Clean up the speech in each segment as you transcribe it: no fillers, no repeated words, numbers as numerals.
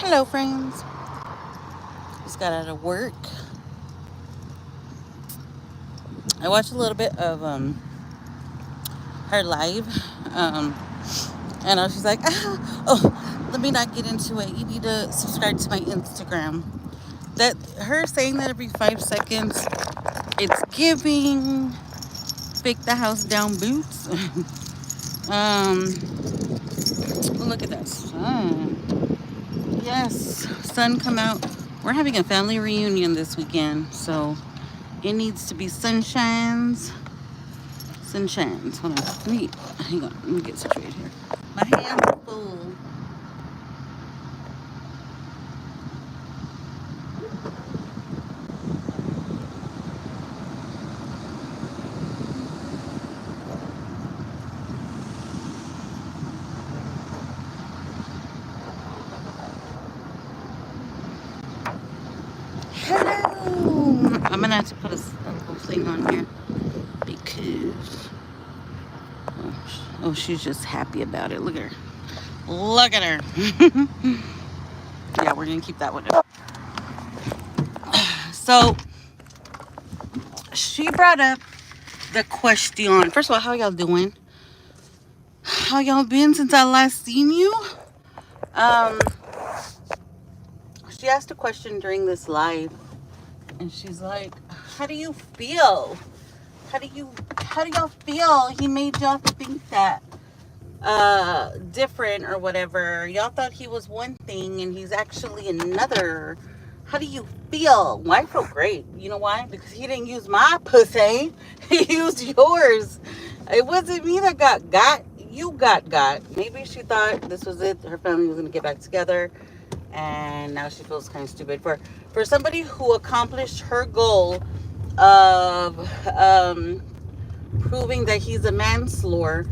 Hello, friends. Just got out of work. I watched a little bit of her live, um, and she's like, "Oh, let me not get into it. You need to subscribe to my Instagram." That her saying that every 5 seconds, it's giving fake the house down boots. um, Look at this. Yes, sun come out. We're having a family reunion this weekend, so it needs to be sunshines. Sunshines. Hold on. Hang on. Let me get situated here. My hands are full. Hello. I'm gonna have to put a little thing on here because she's just happy about it. Look at her. Look at her. Yeah, we're gonna keep that one up. So she brought up the question. First of all, how y'all doing? How y'all been since I last seen you? Um, she asked a question during this live, and she's like, "How do you feel? How do y'all feel? He made y'all think that different or whatever. Y'all thought he was one thing, and he's actually another. How do you feel?" Well, I feel great. You know why? Because he didn't use my pussy. He used yours. It wasn't me that got. You got. Maybe she thought this was it. Her family was going to get back together. And now she feels kind of stupid. For somebody who accomplished her goal of proving that he's a manslaughter,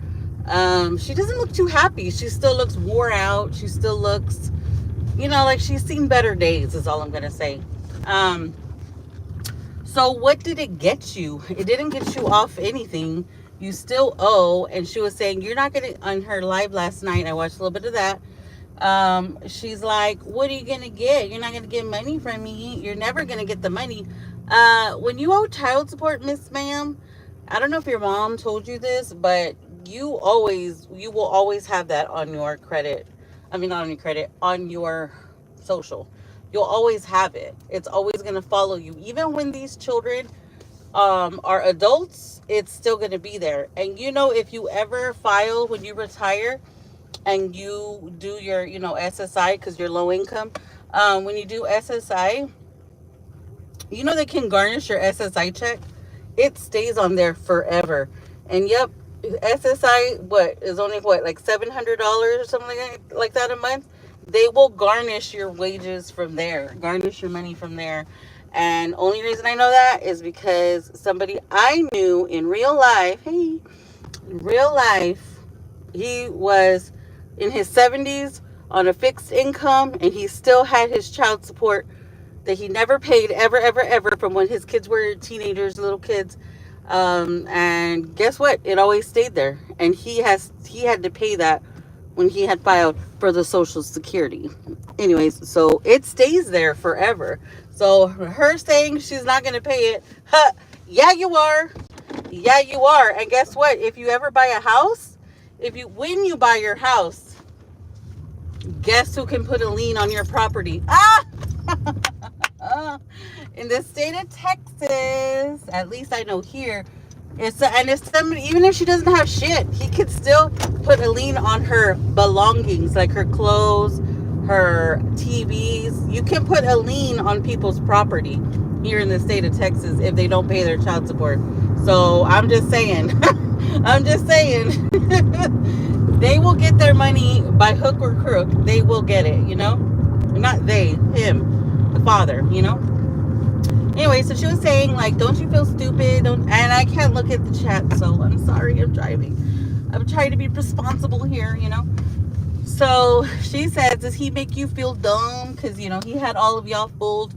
she doesn't look too happy. She still looks wore out. She still looks, like she's seen better days, is all I'm going to say. So what did it get you? It didn't get you off anything. You still owe. And she was saying, you're not going to, on her live last night, I watched a little bit of that. She's like, what are you going to get? You're not going to get money from me. You're never going to get the money. When you owe child support, Miss Ma'am, I don't know if your mom told you this, but you will always have that on your credit. I mean, not on your credit, on your social. You'll always have it. It's always going to follow you. Even when these children are adults, it's still going to be there. And if you ever file when you retire and you do your, SSI, because you're low income, when you do SSI, they can garnish your SSI check. It stays on there forever. And yep, SSI, is only like $700 or something like that a month. They will garnish your wages from there, garnish your money from there. And only reason I know that is because somebody I knew in real life, he was in his 70s on a fixed income, and he still had his child support that he never paid ever from when his kids were teenagers, little kids. And guess what? It always stayed there. And he had to pay that when he had filed for the Social Security. Anyways, so it stays there forever. So her saying she's not going to pay it, yeah, you are. Yeah, you are. And guess what? If you ever buy a house, when you buy your house, guess who can put a lien on your property? In the state of Texas, at least I know here, it's somebody, even if she doesn't have shit, he could still put a lien on her belongings, like her clothes, her TVs. You can put a lien on people's property here in the state of Texas if they don't pay their child support. So I'm just saying, they will get their money by hook or crook. They will get it, not they, him, the father, Anyway, so she was saying, like, don't you feel stupid? And I can't look at the chat, so I'm sorry, I'm driving. I'm trying to be responsible here, So she says, does he make you feel dumb? Because, he had all of y'all fooled.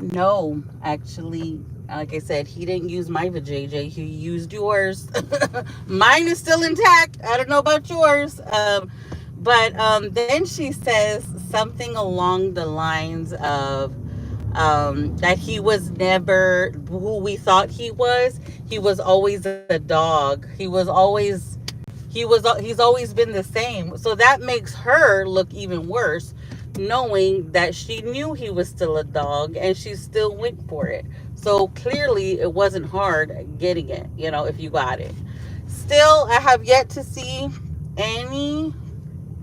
No, actually, like I said, he didn't use my vajayjay. He used yours. Mine is still intact. I don't know about yours. But then she says something along the lines of that he was never who we thought he was. He was always a dog. He's always been the same. So that makes her look even worse, knowing that she knew he was still a dog and she still went for it. So clearly it wasn't hard getting it, if you got it. Still, I have yet to see any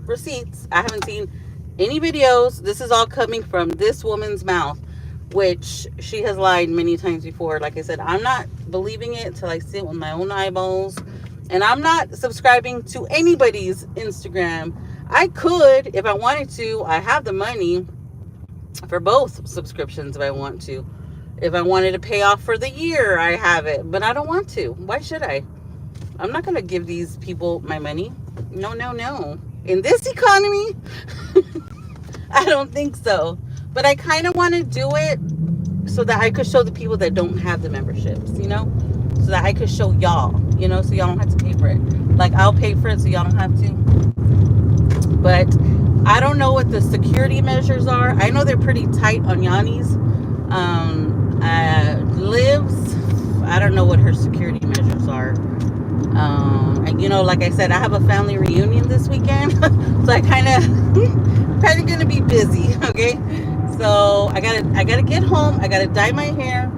receipts. I haven't seen any videos. This is all coming from this woman's mouth, which she has lied many times before. Like I said, I'm not believing it till I see it with my own eyeballs. And I'm not subscribing to anybody's Instagram. I could if I wanted to. I have the money for both subscriptions if I want to. If I wanted to pay off for the year, I have it. But I don't want to. Why should I? I'm not going to give these people my money. No, no, no. In this economy, I don't think so. But I kind of want to do it so that I could show the people that don't have the memberships, so that I could show y'all, so y'all don't have to pay for it. Like, I'll pay for it so y'all don't have to. But I don't know what the security measures are. I know they're pretty tight on Yanni's. Lives, I don't know what her security measures are. And like I said, I have a family reunion this weekend, so I kind of gonna be busy. Okay, so I gotta get home. I gotta dye my hair.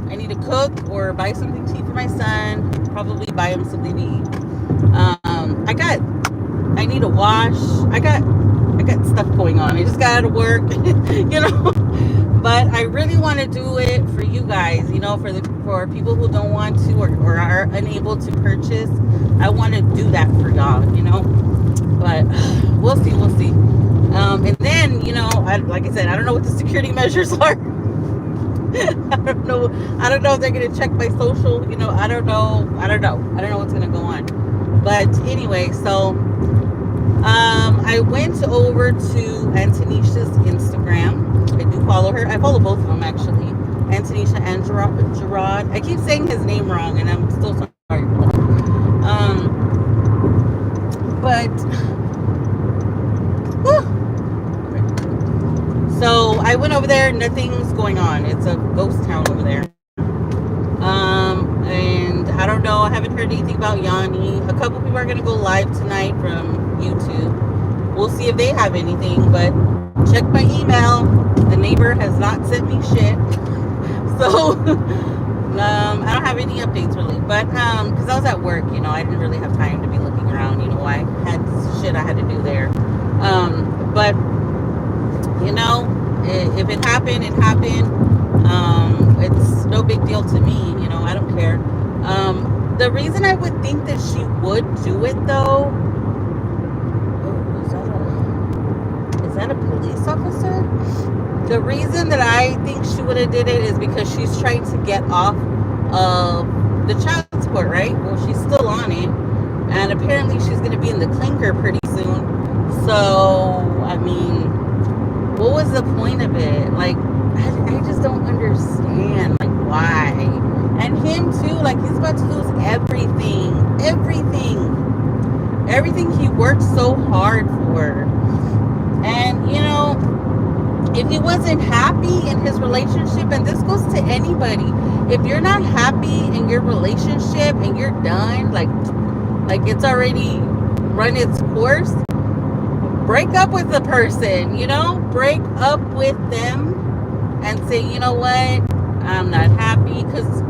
I need to cook or buy something to eat for my son. Probably buy him something to eat. I need to wash. I got stuff going on. I just got out of work, But I really want to do it for you guys, for people who don't want to or are unable to purchase. I want to do that for y'all, But we'll see. And then, like I said, I don't know what the security measures are. I don't know if they're gonna check my social. I don't know what's gonna go on. But anyway, so I went over to Antonisha's Instagram. I do follow her. I follow both of them, actually. Antonisha and Jarrod. I keep saying his name wrong, and I'm still sorry. But so I went over there. Nothing's going on. It's a ghost town over there. And I don't know. I haven't heard anything about Yanni. A couple people are gonna go live tonight from YouTube. We'll see if they have anything. But check my email. The neighbor has not sent me shit. So I don't have any updates really. But because I was at work, I didn't really have time to be looking around. I had shit I had to do there. But if it happened, it happened. It's no big deal to me. I don't care. The reason I would think that she would do it though. Is that a police officer? The reason that I think she would have did it is because she's trying to get off of the child support, right? Well, she's still on it, and apparently she's going to be in the clinker pretty soon. So, I mean, what was the point of it? Like, I just don't understand, like, why? And him too, like, he's about to lose everything he worked so hard for. And if he wasn't happy in his relationship, and this goes to anybody, if you're not happy in your relationship and you're done, like it's already run its course, break up with the person, break up with them and say, you know what, I'm not happy. Because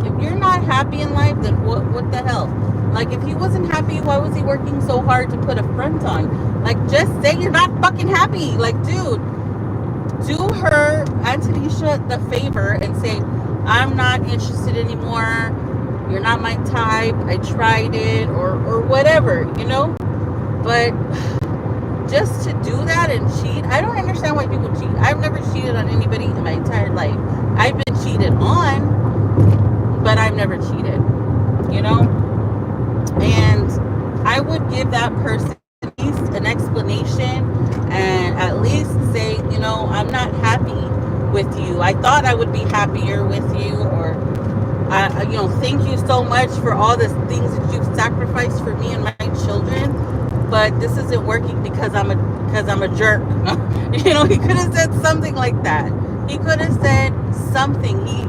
if you're not happy in life, then what the hell? Like, if he wasn't happy, why was he working so hard to put a front on? Like, just say you're not fucking happy. Like, dude, do her, Antonisha, the favor and say, I'm not interested anymore. You're not my type. I tried it, or whatever, But just to do that and cheat, I don't understand why people cheat. I've never cheated on anybody in my entire life. I've been cheated on, but I've never cheated, And I would give that person at least an explanation and at least say, I'm not happy with you. I thought I would be happier with you, or thank you so much for all the things that you've sacrificed for me and my children. but this isn't working because I'm a jerk. You know, he could have said something like that. He could have said something. He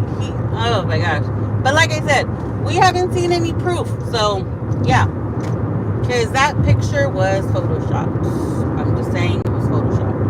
oh my gosh. But like I said, we haven't seen any proof. So yeah, because that picture was photoshopped. I'm just saying it was photoshopped.